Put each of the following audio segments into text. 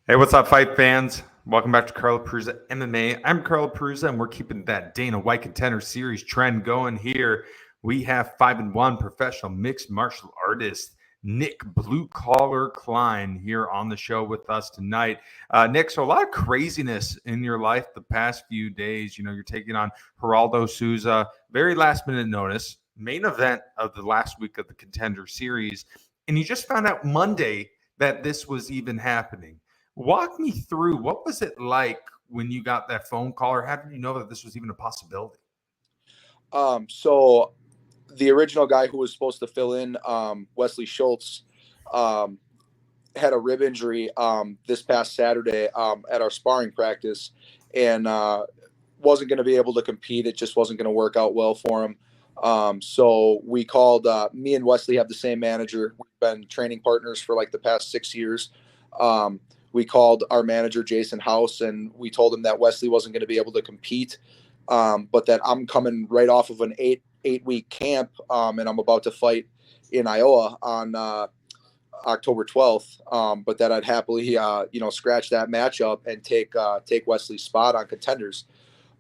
Hey, what's up, fight fans? Welcome back to Carlo Perusa MMA. I'm Carlo Perusa, and we're keeping that Dana White Contender Series trend going here. We have 5-1 professional mixed martial artist Nick Blue Collar Klein here on the show with us tonight. Nick, so a lot of craziness in your life the past few days. You know, you're taking on Heraldo Souza, very last minute notice, main event of the last week of the Contender Series, and you just found out Monday that this was even happening. Walk me through, what was it like when you got that phone call, or how did you know that this was even a possibility? So the original guy who was supposed to fill in, Wesley Schultz, had a rib injury this past Saturday at our sparring practice, and wasn't going to be able to compete. It just wasn't going to work out well for him. So we called. Me and Wesley have the same manager. We've been training partners for like the past 6 years. We called our manager, Jason House, and we told him that Wesley wasn't going to be able to compete, but that I'm coming right off of an eight-week camp, and I'm about to fight in Iowa on October 12th, but that I'd happily, scratch that matchup and take Wesley's spot on Contenders.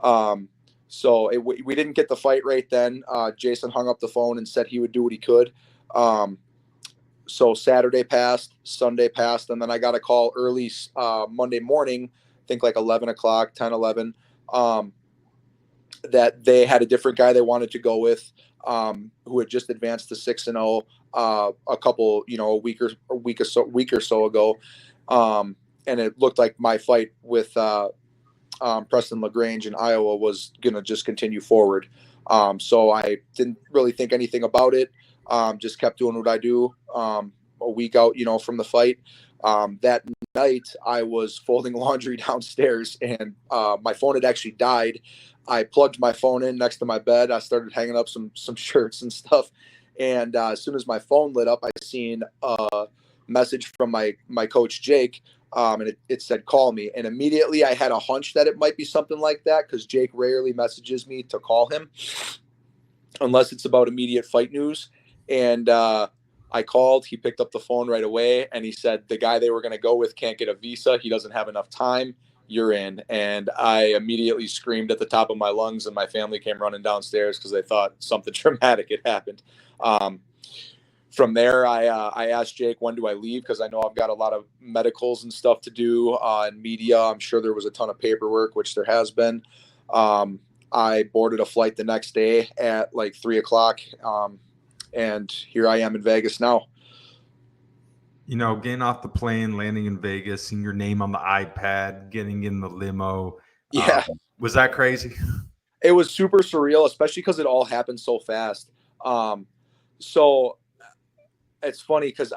We didn't get the fight right then. Jason hung up the phone and said he would do what he could. So Saturday passed, Sunday passed, and then I got a call early Monday morning, I think like 11 o'clock, 10, 11, that they had a different guy they wanted to go with, who had just advanced to 6-0 a couple, a week or so ago. And it looked like my fight with Preston LaGrange in Iowa was going to just continue forward. So I didn't really think anything about it. Just kept doing what I do. A week out, from the fight. That night I was folding laundry downstairs, and my phone had actually died. I plugged my phone in next to my bed. I started hanging up some shirts and stuff. And as soon as my phone lit up, I seen a message from my coach, Jake, and it said, call me. And immediately I had a hunch that it might be something like that, because Jake rarely messages me to call him unless it's about immediate fight news. And I called, he picked up the phone right away, and he said, the guy they were going to go with can't get a visa. He doesn't have enough time. You're in. And I immediately screamed at the top of my lungs, and my family came running downstairs because they thought something dramatic had happened. From there, I asked Jake, when do I leave? Because I know I've got a lot of medicals and stuff to do, and media. I'm sure there was a ton of paperwork, which there has been. I boarded a flight the next day at like 3 o'clock. And here I am in Vegas now. Getting off the plane, landing in Vegas, seeing your name on the iPad, getting in the limo. Yeah. Was that crazy? It was super surreal, especially because it all happened so fast. So it's funny because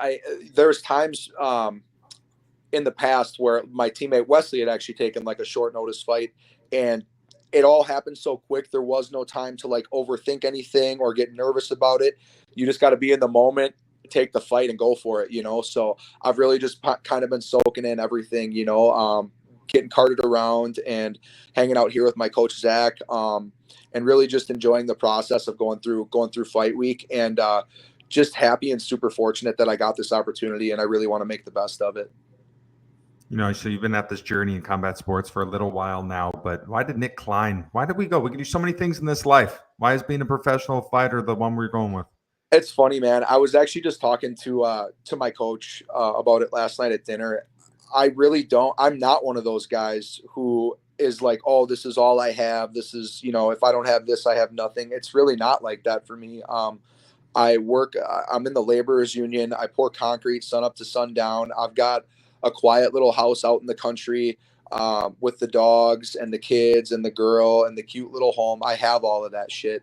there's times in the past where my teammate Wesley had actually taken like a short notice fight, and it all happened so quick. There was no time to like overthink anything or get nervous about it. You just got to be in the moment, take the fight and go for it, So I've really just kind of been soaking in everything, getting carted around and hanging out here with my coach, Zach, and really just enjoying the process of going through fight week, and just happy and super fortunate that I got this opportunity, and I really want to make the best of it. So you've been at this journey in combat sports for a little while now, but why did Nick Klein? Why did we go? We can do so many things in this life. Why is being a professional fighter the one we're going with? It's funny, man. I was actually just talking to my coach about it last night at dinner. I'm not one of those guys who is like, oh, this is all I have. This is, if I don't have this, I have nothing. It's really not like that for me. I'm in the laborers union. I pour concrete sun up to sundown. I've got a quiet little house out in the country with the dogs and the kids and the girl and the cute little home. I have all of that shit.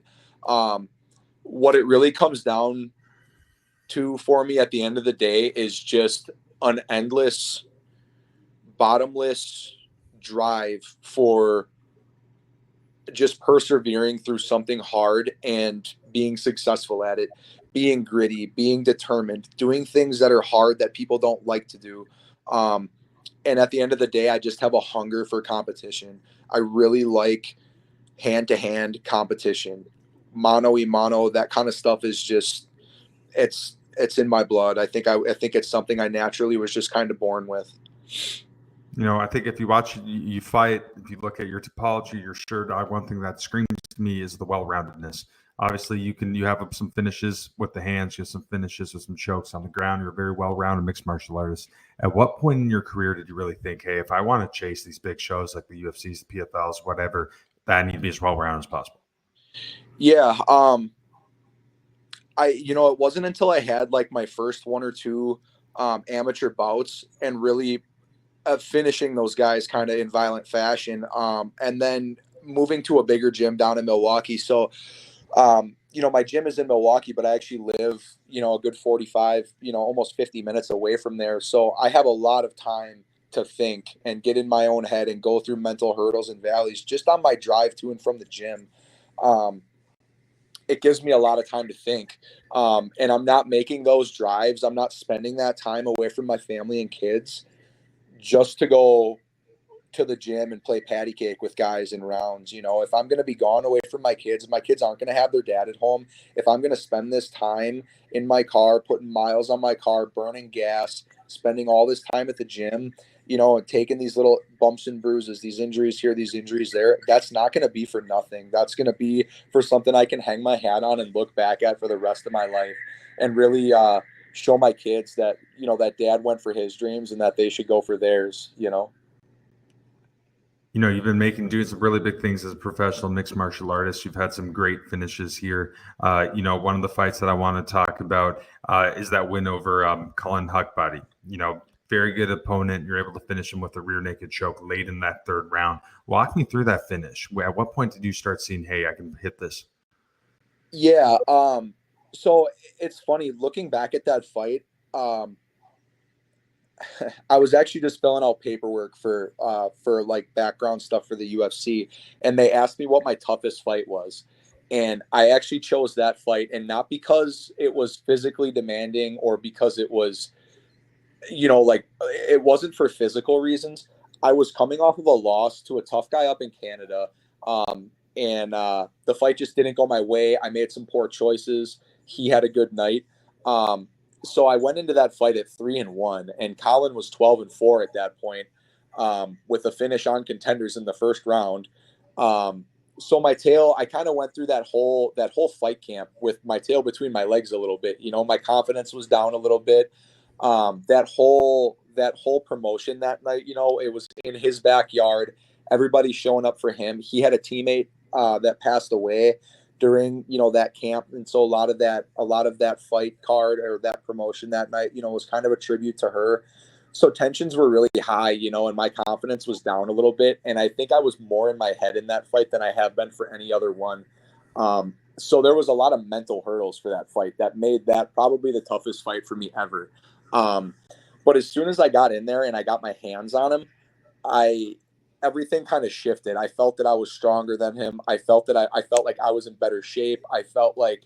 What it really comes down to for me at the end of the day is just an endless, bottomless drive for just persevering through something hard and being successful at it, being gritty, being determined, doing things that are hard that people don't like to do. And at the end of the day, I just have a hunger for competition. I really like hand-to-hand competition. Mano y mano, that kind of stuff is just, it's in my blood. I think it's something I naturally was just kind of born with. I think if you watch you fight, if you look at your topology, your sure dog, one thing that screams to me is the well-roundedness. Obviously, you have some finishes with the hands, you have some finishes with some chokes on the ground. You're a very well-rounded mixed martial artist. At what point in your career did you really think, hey, if I want to chase these big shows like the UFCs, the PFLs, whatever, that I need to be as well-rounded as possible? Yeah. It wasn't until I had like my first one or two amateur bouts and really finishing those guys kind of in violent fashion. And then moving to a bigger gym down in Milwaukee. So, my gym is in Milwaukee, but I actually live, a good 45, almost 50 minutes away from there. So I have a lot of time to think and get in my own head and go through mental hurdles and valleys just on my drive to and from the gym. It gives me a lot of time to think. And I'm not making those drives. I'm not spending that time away from my family and kids just to go to the gym and play patty cake with guys in rounds. If I'm going to be gone away from my kids aren't going to have their dad at home. If I'm going to spend this time in my car, putting miles on my car, burning gas, spending all this time at the gym, and taking these little bumps and bruises, these injuries here, these injuries there, that's not going to be for nothing. That's going to be for something I can hang my hat on and look back at for the rest of my life and really, show my kids that, that dad went for his dreams and that they should go for theirs. You've been doing some really big things as a professional mixed martial artist. You've had some great finishes here. One of the fights that I want to talk about is that win over Colin Huckbody. Very good opponent. You're able to finish him with a rear naked choke late in that third round. Walk me through that finish. At what point did you start seeing, hey, I can hit this? Yeah. So it's funny looking back at that fight. I was actually just filling out paperwork for like background stuff for the UFC, and they asked me what my toughest fight was, and I actually chose that fight, and not because it was physically demanding or because it was, like it wasn't for physical reasons. I was coming off of a loss to a tough guy up in Canada, and the fight just didn't go my way. I made some poor choices. He had a good night. So I went into that fight at 3-1, and Colin was 12-4 at that point, with a finish on Contenders in the first round. So my tail, I kind of went through that whole fight camp with my tail between my legs a little bit. My confidence was down a little bit. That whole promotion that night, it was in his backyard. Everybody's showing up for him. He had a teammate that passed away during that camp, and so a lot of that fight card or that promotion that night was kind of a tribute to her. So tensions were really high, and my confidence was down a little bit, and I think I was more in my head in that fight than I have been for any other one. So there was a lot of mental hurdles for that fight that made that probably the toughest fight for me ever. But as soon as I got in there and I got my hands on him, everything kind of shifted. I felt that I was stronger than him. I felt that I felt like I was in better shape. I felt like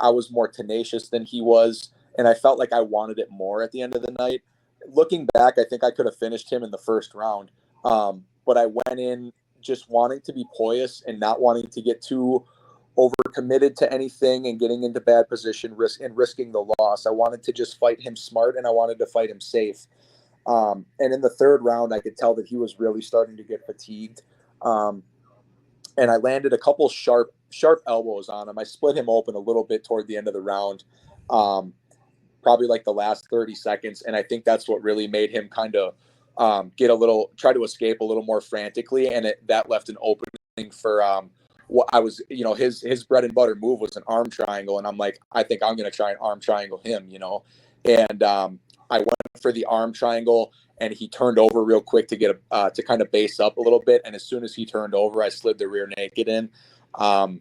I was more tenacious than he was, and I felt like I wanted it more at the end of the night. Looking back, I think I could have finished him in the first round, but I went in just wanting to be poised and not wanting to get too overcommitted to anything and getting into bad position, risking the loss. I wanted to just fight him smart, and I wanted to fight him safe. And in the third round, I could tell that he was really starting to get fatigued. And I landed a couple sharp elbows on him. I split him open a little bit toward the end of the round, probably like the last 30 seconds. And I think that's what really made him kind of try to escape a little more frantically. And that left an opening for what I was, his bread and butter move was an arm triangle. And I'm like, I think I'm going to try and arm triangle him, and I went for the arm triangle, and he turned over real quick to get to kind of base up a little bit. And as soon as he turned over, I slid the rear naked in, and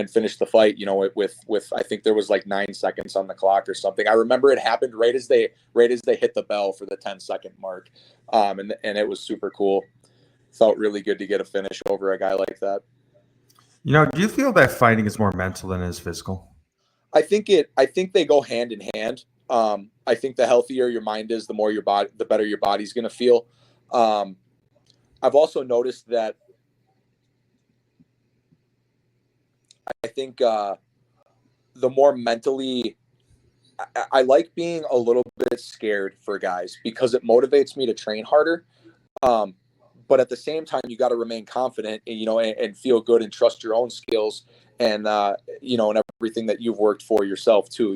finished the fight. With I think there was like 9 seconds on the clock or something. I remember it happened right as they hit the bell for the 10-second mark, and it was super cool. Felt really good to get a finish over a guy like that. Do you feel that fighting is more mental than it is physical? I think they go hand in hand. I think the healthier your mind is, the better your body's going to feel. I've also noticed that I think the more mentally, I like being a little bit scared for guys because it motivates me to train harder. But at the same time, you got to remain confident, and feel good and trust your own skills and, and everything that you've worked for yourself too.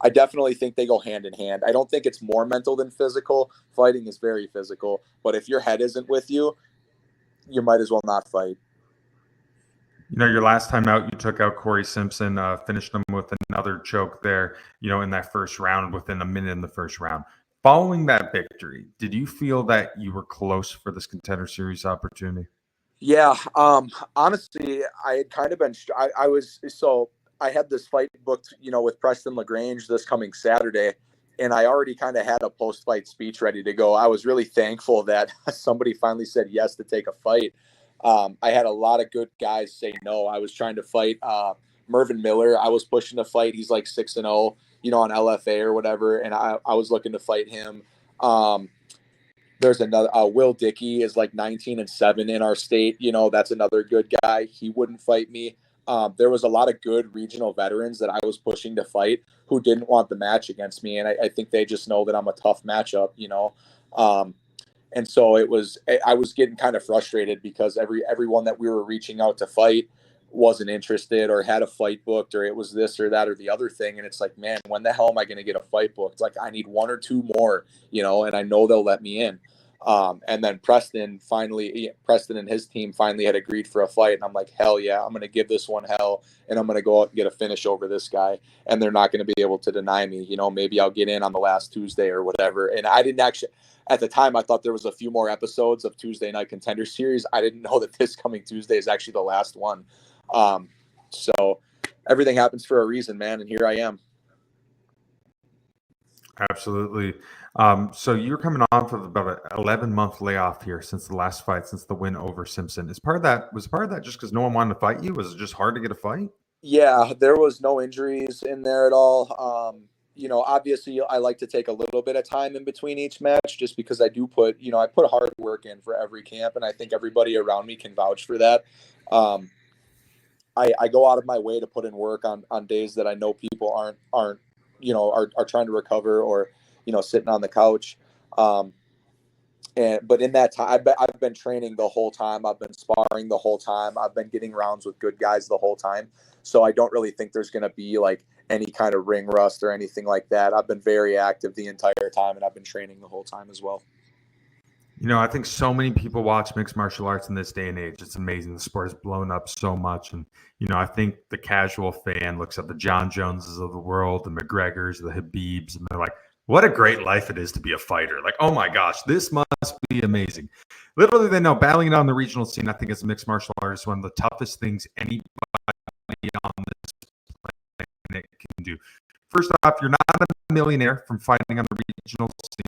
I definitely think they go hand in hand. I don't think it's more mental than physical. Fighting is very physical, but if your head isn't with you, you might as well not fight. Your last time out, you took out Corey Simpson, finished him with another choke there, in that first round within a minute in the first round. Following that victory, did you feel that you were close for this Contender Series opportunity? Yeah. Honestly, I had kind of been, I had this fight booked, with Preston LaGrange this coming Saturday, and I already kind of had a post-fight speech ready to go. I was really thankful that somebody finally said yes to take a fight. I had a lot of good guys say no. I was trying to fight Mervyn Miller. I was pushing to fight. He's like 6-0, on LFA or whatever, and I was looking to fight him. There's another Will Dickey is like 19-7 in our state. That's another good guy. He wouldn't fight me. There was a lot of good regional veterans that I was pushing to fight who didn't want the match against me, and I think they just know that I'm a tough matchup. And so I was getting kind of frustrated because everyone that we were reaching out to fight wasn't interested or had a fight booked, or it was this or that or the other thing. And it's like, man, when the hell am I going to get a fight booked? Like, I need one or two more, and I know they'll let me in. And then Preston and his team finally had agreed for a fight. And I'm like, hell yeah, I'm going to give this one hell. And I'm going to go out and get a finish over this guy. And they're not going to be able to deny me. Maybe I'll get in on the last Tuesday or whatever. And I didn't actually, at the time, I thought there was a few more episodes of Tuesday Night Contender Series. I didn't know that this coming Tuesday is actually the last one. So everything happens for a reason, man. And here I am. Absolutely. So you're coming on for about an 11-month layoff here since the last fight, since the win over Simpson. Was part of that just because no one wanted to fight you? Was it just hard to get a fight? Yeah, there was no injuries in there at all. Obviously I like to take a little bit of time in between each match just because I do I put hard work in for every camp, and I think everybody around me can vouch for that. I go out of my way to put in work on days that I know people aren't are trying to recover or, sitting on the couch. But in that time, I've been training the whole time. I've been sparring the whole time. I've been getting rounds with good guys the whole time. So I don't really think there's going to be like any kind of ring rust or anything like that. I've been very active the entire time, and I've been training the whole time as well. I think so many people watch mixed martial arts in this day and age. It's amazing. The sport has blown up so much. And, I think the casual fan looks at the John Joneses of the world, the McGregors, the Habibs, and they're like, what a great life it is to be a fighter. Like, oh my gosh, this must be amazing. Little do they know, battling it on the regional scene, I think as a mixed martial artist, one of the toughest things anybody on this planet can do. First off, you're not a millionaire from fighting on the regional scene.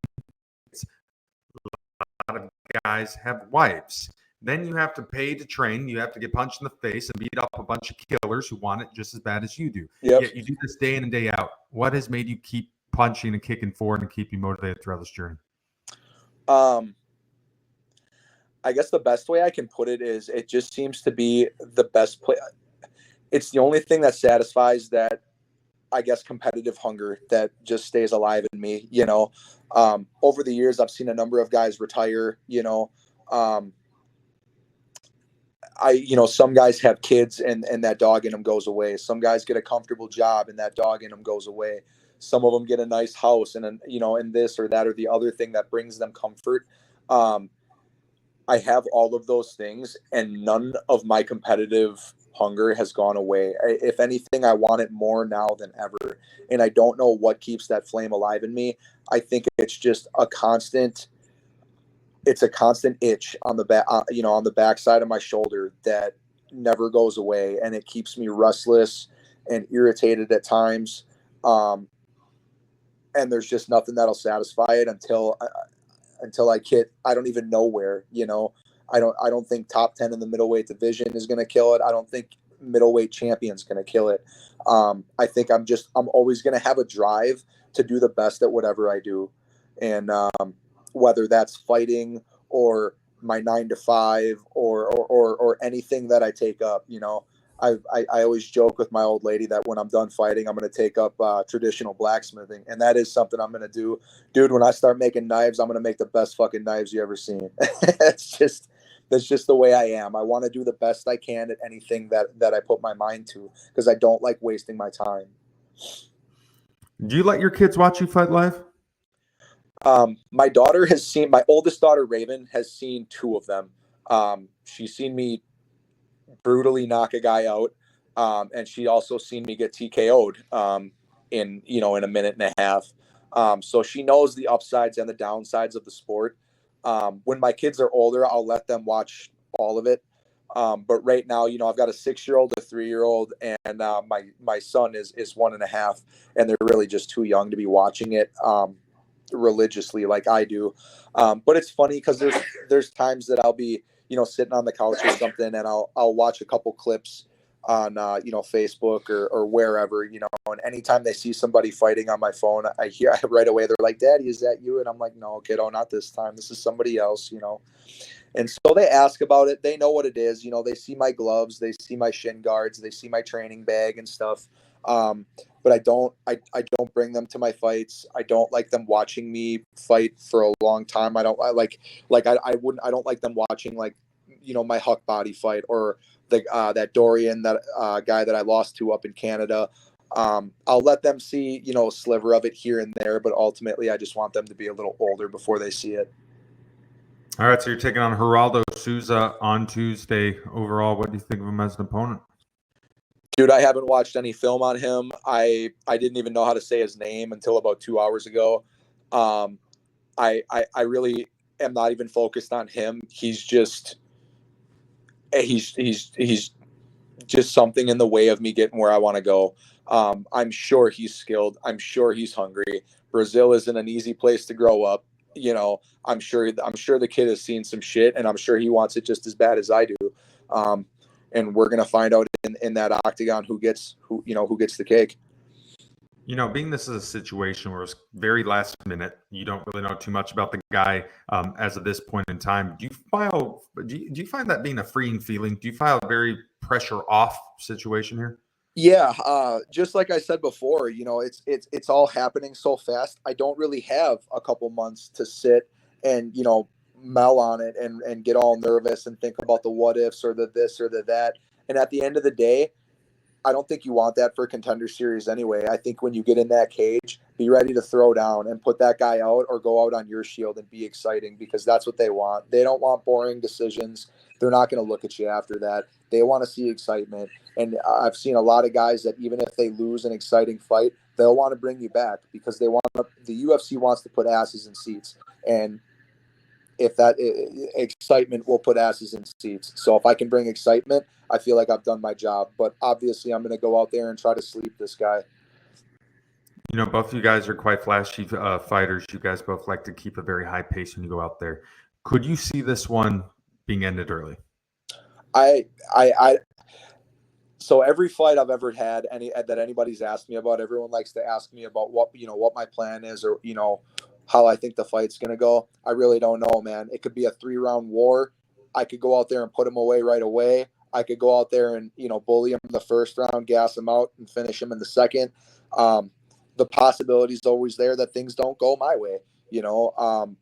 A lot of guys have wives. Then you have to pay to train. You have to get punched in the face and beat up a bunch of killers who want it just as bad as you do. Yep. Yet you do this day in and day out. What has made you keep punching and kicking forward and keep you motivated throughout this journey? I guess the best way I can put it is it just seems to be the best play. It's the only thing that satisfies that, I guess, competitive hunger that just stays alive in me. Over the years, I've seen a number of guys retire. Some guys have kids and that dog in them goes away. Some guys get a comfortable job and that dog in them goes away. Some of them get a nice house and this or that or the other thing that brings them comfort. I have all of those things, and none of my competitive hunger has gone away. If anything, I want it more now than ever. And I don't know what keeps that flame alive in me. I think it's just a constant itch on the back, on the backside of my shoulder that never goes away. And it keeps me restless and irritated at times. And there's just nothing that'll satisfy it until I get, I don't even know where, I don't think top 10 in the middleweight division is going to kill it. I don't think middleweight champion's going to kill it. I think I'm always going to have a drive to do the best at whatever I do. And, whether that's fighting or my 9 to 5 or anything that I take up, I always joke with my old lady that when I'm done fighting, I'm going to take up traditional blacksmithing. And that is something I'm going to do. Dude, when I start making knives, I'm going to make the best fucking knives you ever seen. That's just the way I am. I want to do the best I can at anything that I put my mind to, because I don't like wasting my time. Do you let your kids watch you fight live? My daughter has seen, my oldest daughter, Raven, has seen 2 of them. She's seen me brutally knock a guy out. And she also seen me get TKO'd in a minute and a half. So she knows the upsides and the downsides of the sport. When my kids are older, I'll let them watch all of it. But right now, I've got a 6-year-old, a 3-year-old, and my son is 1.5, and they're really just too young to be watching it religiously like I do. But it's funny because there's times that I'll be sitting on the couch or something, and I'll watch a couple clips on Facebook or wherever, and anytime they see somebody fighting on my phone, I hear right away, they're like, "Daddy, is that you?" And I'm like, "No, kiddo, not this time. This is somebody else," And so they ask about it. They know what it is. They see my gloves, they see my shin guards, they see my training bag and stuff. But I don't bring them to my fights. I don't like them watching me fight for a long time. I don't like them watching my Huck Body fight or that Dorian, that guy that I lost to up in Canada. I'll let them see, a sliver of it here and there, but ultimately I just want them to be a little older before they see it. All right, so you're taking on Heraldo Souza on Tuesday. Overall, what do you think of him as an opponent? Dude, I haven't watched any film on him. I didn't even know how to say his name until about 2 hours ago. I really am not even focused on him. He's just something in the way of me getting where I want to go. I'm sure he's skilled. I'm sure he's hungry. Brazil isn't an easy place to grow up. I'm sure the kid has seen some shit, and I'm sure he wants it just as bad as I do. And we're gonna find out in that octagon who gets the cake. Being this is a situation where it's very last minute, you don't really know too much about the guy as of this point in time. Do you find that being a freeing feeling? Do you find a very pressure off situation here? Yeah, just like I said before, it's all happening so fast. I don't really have a couple months to sit and mel on it and get all nervous and think about the what ifs or the this or the that. And at the end of the day, I don't think you want that for a Contender Series anyway. I think when you get in that cage, be ready to throw down and put that guy out or go out on your shield and be exciting, because that's what they want. They don't want boring decisions. They're not going to look at you after that. They want to see excitement. And I've seen a lot of guys that even if they lose an exciting fight, they'll want to bring you back because the UFC wants to put asses in seats. And if that excitement will put asses in seats. So if I can bring excitement, I feel like I've done my job. But obviously, I'm going to go out there and try to sleep this guy. Both of you guys are quite flashy fighters. You guys both like to keep a very high pace when you go out there. Could you see this one being ended early? So every fight I've ever had, that anybody's asked me about, everyone likes to ask me about what my plan is, or how I think the fight's going to go. I really don't know, man. It could be a 3-round war. I could go out there and put him away right away. I could go out there and, bully him in the first round, gas him out, and finish him in the second. The possibility is always there that things don't go my way.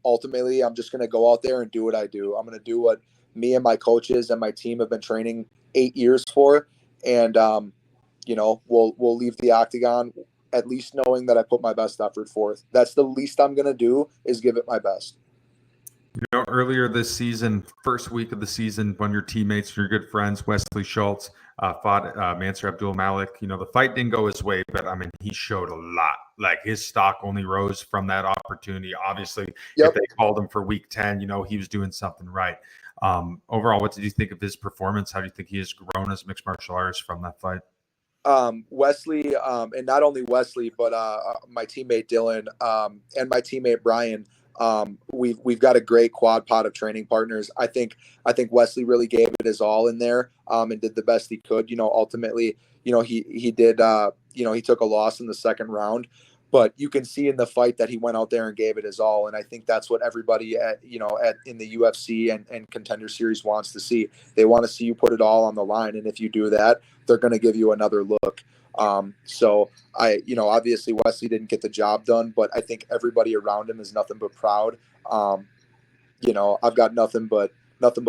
Ultimately, I'm just going to go out there and do what I do. I'm going to do what me and my coaches and my team have been training 8 years for. And, we'll leave the octagon at least knowing that I put my best effort forth. That's the least I'm going to do, is give it my best. Earlier this season, first week of the season, one of your teammates, your good friends, Wesley Schultz, fought Mansour Abdul Malik. The fight didn't go his way, but he showed a lot. Like, his stock only rose from that opportunity. Obviously, If they called him for week 10, he was doing something right. Overall, what did you think of his performance? How do you think he has grown as a mixed martial artist from that fight? Wesley, and not only Wesley, but my teammate Dylan, and my teammate Brian. We've got a great quad pod of training partners. I think Wesley really gave it his all in there, and did the best he could. Ultimately, he did. He took a loss in the second round, but you can see in the fight that he went out there and gave it his all. And I think that's what everybody in the UFC and Contender Series wants to see. They want to see you put it all on the line. And if you do that, they're going to give you another look. So obviously Wesley didn't get the job done, but I think everybody around him is nothing but proud. I've got nothing but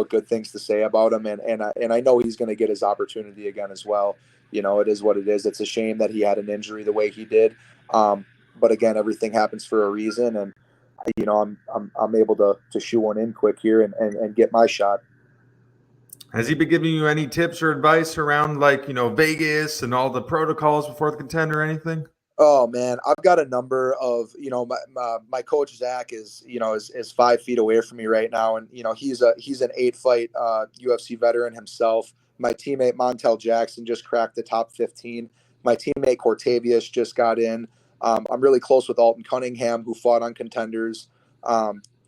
good things to say about him. And I know he's going to get his opportunity again as well. It is what it is. It's a shame that he had an injury the way he did. But again, everything happens for a reason. And, I'm able to shoe one in quick here and get my shot. Has he been giving you any tips or advice around Vegas and all the protocols before the Contender or anything? Oh man, I've got a number of, my coach Zach is 5 feet away from me right now. And, he's an 8-fight UFC veteran himself. My teammate Montel Jackson just cracked the top 15. My teammate Cortavius just got in. I'm really close with Alton Cunningham, who fought on Contenders.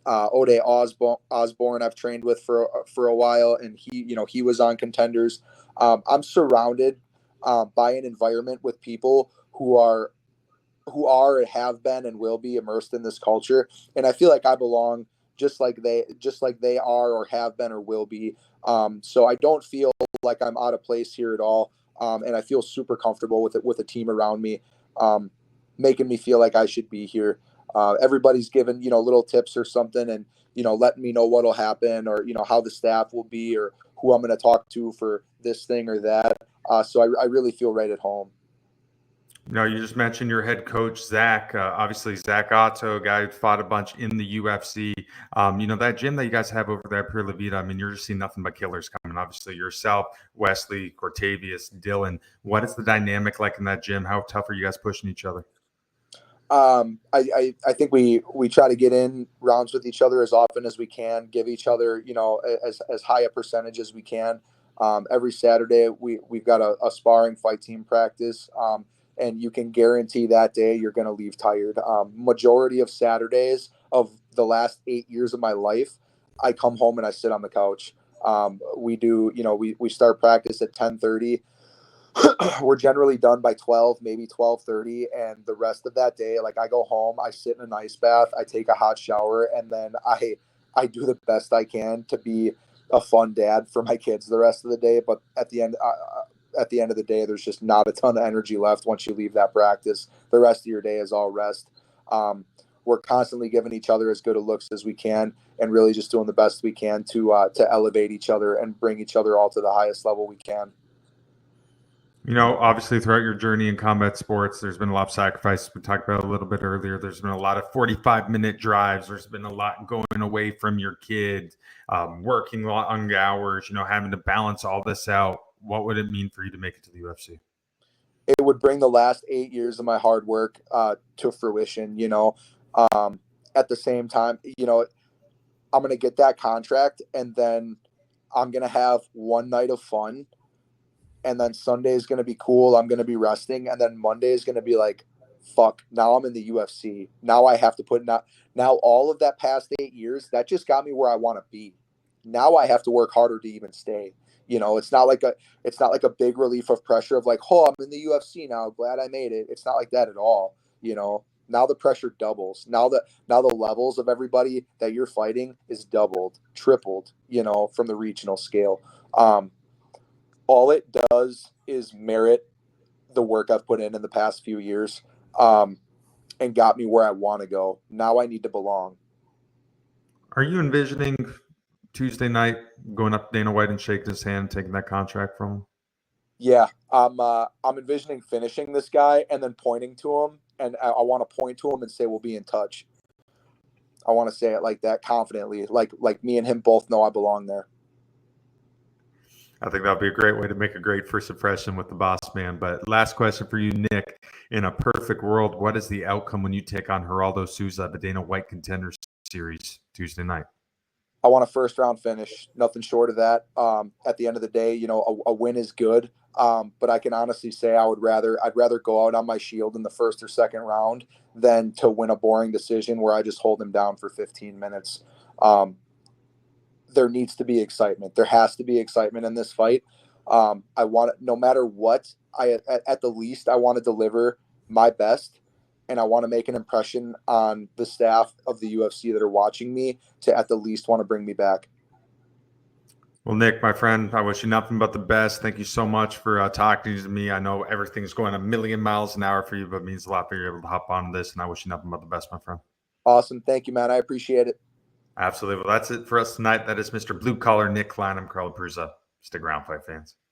Ode Osborne I've trained with for a while, and he was on Contenders. I'm surrounded by an environment with people who are, have been, and will be immersed in this culture, and I feel like I belong just like they are or have been or will be. So I don't feel like I'm out of place here at all, and I feel super comfortable with it, with a team around me, making me feel like I should be here. Everybody's given little tips or something, and letting me know what'll happen, or how the staff will be, or who I'm going to talk to for this thing or that. So I really feel right at home. You just mentioned your head coach, Zach. Obviously, Zach Otto, a guy who fought a bunch in the UFC. That gym that you guys have over there at Pure La Vida, I mean, you're just seeing nothing but killers coming. Obviously, yourself, Wesley, Cortavius, Dylan. What is the dynamic like in that gym? How tough are you guys pushing each other? I think we try to get in rounds with each other as often as we can, give each other, as high a percentage as we can. Every Saturday we've got a sparring fight team practice. And you can guarantee that day you're going to leave tired. Majority of Saturdays of the last 8 years of my life, I come home and I sit on the couch. We do, we start practice at 10:30. We're generally done by 12, maybe 12:30. And the rest of that day, like, I go home, I sit in an ice bath, I take a hot shower, and then I do the best I can to be a fun dad for my kids the rest of the day. But at the end of the day, there's just not a ton of energy left once you leave that practice. The rest of your day is all rest. We're constantly giving each other as good a looks as we can, and really just doing the best we can to elevate each other and bring each other all to the highest level we can. Obviously throughout your journey in combat sports, there's been a lot of sacrifice. We talked about it a little bit earlier. There's been a lot of 45-minute drives. There's been a lot going away from your kid, working long hours, having to balance all this out. What would it mean for you to make it to the UFC? It would bring the last 8 years of my hard work to fruition. At the same time, I'm going to get that contract, and then I'm going to have one night of fun. And then Sunday is going to be cool. I'm going to be resting. And then Monday is going to be like, fuck, now I'm in the UFC. Now I have to now all of that past 8 years, that just got me where I want to be. Now I have to work harder to even stay. It's not like a big relief of pressure of like, oh, I'm in the UFC now. Glad I made it. It's not like that at all. Now the pressure doubles. Now the levels of everybody that you're fighting is doubled, tripled, from the regional scale. All it does is merit the work I've put in the past few years, and got me where I want to go. Now I need to belong. Are you envisioning Tuesday night going up to Dana White and shaking his hand, taking that contract from him? Yeah, I'm envisioning finishing this guy and then pointing to him, and I want to point to him and say we'll be in touch. I want to say it like that, confidently, like me and him both know I belong there. I think that'd be a great way to make a great first impression with the boss man. But last question for you, Nick. In a perfect world, what is the outcome when you take on Heraldo Souza, the Dana White Contender Series Tuesday night? I want a first round finish, nothing short of that. At the end of the day, a win is good. But I can honestly say I'd rather go out on my shield in the first or second round than to win a boring decision where I just hold him down for 15 minutes. There needs to be excitement. There has to be excitement in this fight. I want it, no matter what, at the least, I want to deliver my best and I want to make an impression on the staff of the UFC that are watching me to at the least want to bring me back. Well, Nick, my friend, I wish you nothing but the best. Thank you so much for talking to me. I know everything's going a million miles an hour for you, but it means a lot that you're able to hop on this, and I wish you nothing but the best, my friend. Awesome. Thank you, man. I appreciate it. Absolutely. Well, that's it for us tonight. That is Mr. Blue Collar Nick Klein. I'm Carl Prusa. Stick around, fight fans.